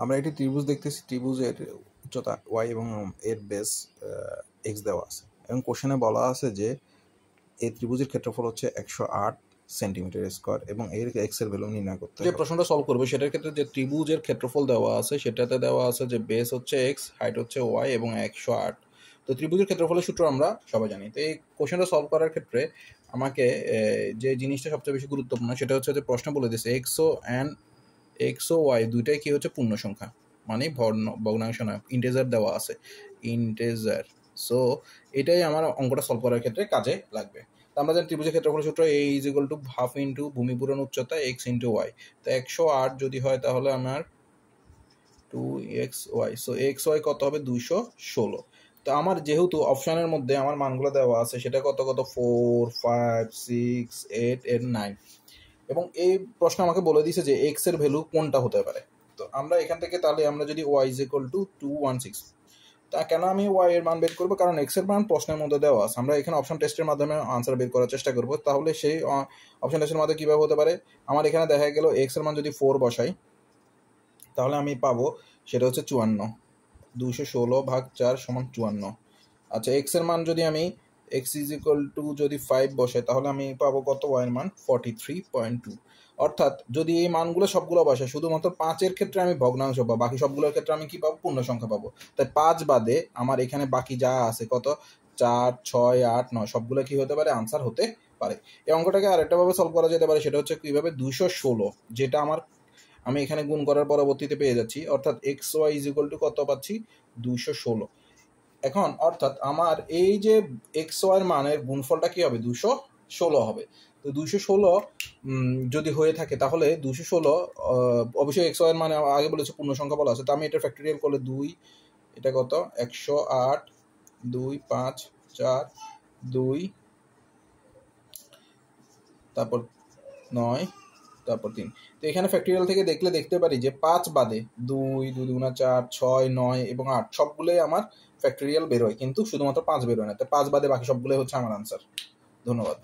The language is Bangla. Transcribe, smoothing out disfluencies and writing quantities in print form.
আমরা একটি ত্রিভুজ দেখতেছি, ত্রিভুজের উচ্চতা y এবং এর বেস x দেওয়া আছে এবং কোশ্চেনে বলা আছে যে এই ত্রিভুজের ক্ষেত্রফল হচ্ছে 108 সেন্টিমিটার স্কোয়ার এবং এর x এর ভ্যালু নির্ণয় করতে হবে। যে প্রশ্নটা সলভ করবে সেটার ক্ষেত্রে যে ত্রিভুজের ক্ষেত্রফল দেওয়া আছে সেটাতে দেওয়া আছে যে বেস হচ্ছে x, হাইট হচ্ছে y এবং 108। তো ত্রিভুজের ক্ষেত্রফলের সূত্র আমরা সবাই জানি। তো এই কোশ্চেনটা সলভ করার ক্ষেত্রে আমাকে যে জিনিসটা সবচেয়ে বেশি গুরুত্বপূর্ণ সেটা হচ্ছে যে প্রশ্ন বলে দিয়েছে x ও y দুইটাই কি হচ্ছে পূর্ণ সংখ্যা, মানে ভগ্নাংশ নয়, ইন্টিজার দেওয়া আছে, ইন্টিজার। সো এটাই আমার অঙ্কটা সলভ করার ক্ষেত্রে কাজে লাগবে। তো আমরা জানি ত্রিভুজের ক্ষেত্রফলের সূত্র a = হাফ ইন্টু ভূমি পূরণ উচ্চতা x ইন্টু y। তো 108 যদি হয় তাহলে আমার 2xy, সো xy কত হবে 216। তো আমার যেহেতু অপশনের মধ্যে আমার মানগুলো দেওয়া আছে সেটা কত 4, 5, 6, 8 এর 9, এবং এই প্রশ্ন আমাকে বলে দিয়েছে যে x এর ভ্যালু কোনটা হতে পারে। তো আমরা এখান থেকে তাহলে আমরা যদি y = 216, তা কেন আমি y এর মান বের করবো? কারণ x এর মান প্রশ্নের মধ্যে দেওয়া আছে। আমরা এখানে অপশন টেস্টের মাধ্যমে আনসার বের করার চেষ্টা করব। তাহলে সেই অপশন টেস্টের মাধ্যমে কীভাবে হতে পারে? আমার এখানে দেখা গেল x এর মান যদি 4 বসাই তাহলে আমি পাবো সেটা হচ্ছে 54, 216/4 = 54। আচ্ছা, x এর মান যদি আমি x = যদি 5 বসাই তাহলে আমি পাবো কত? y এর মান 43.2। অর্থাৎ যদি এই মানগুলো সবগুলো বসাই, শুধুমাত্র 5-এর ক্ষেত্রে আমি ভগ্নাংশ পাবো, বাকি সবগুলোর ক্ষেত্রে আমি কি পাবো? পূর্ণ সংখ্যা পাবো। তাই 5 বাদে আমার এখানে বাকি যা আছে কত? 4, 6, 8, 9 সবগুলো কি হতে পারে? আনসার হতে পারে। এই অঙ্কটাকে আরেকটা ভাবে সলভ করা যেতে পারে, সেটা হচ্ছে কিভাবে? 216, যেটা আমি এখানে গুণ করার পরবর্তীতে পেয়ে যাচ্ছি, অর্থাৎ xy = কত পাচ্ছি? 216। এখন অর্থাৎ আমার এই যে xy এর মানের গুণফলটা কি হবে? 216 হবে। তো 216 যদি হয়ে থাকে তাহলে 216 অবশ্যই xy এর মানে আগে বলেছে পূর্ণ সংখ্যা বলা আছে, তো আমি এটা ফ্যাক্টরিয়াল করলে 2, এটা কত? 108, 2, 5, 4, 2, তারপর 9, তারপর 3। তো এখানে ফ্যাক্টরিয়াল থেকে দেখলে দেখতে পারি যে 5 বাদে 2, 2 দুগুণা 4, 6, 9 এবং 8 সবগুলোই আমার ফ্যাক্টরিয়াল বেরোয়, কিন্তু শুধুমাত্র 5 বেরোয় না। তো 5 বাদে বাকি সবগুলোই হচ্ছে আমার আনসার। ধন্যবাদ।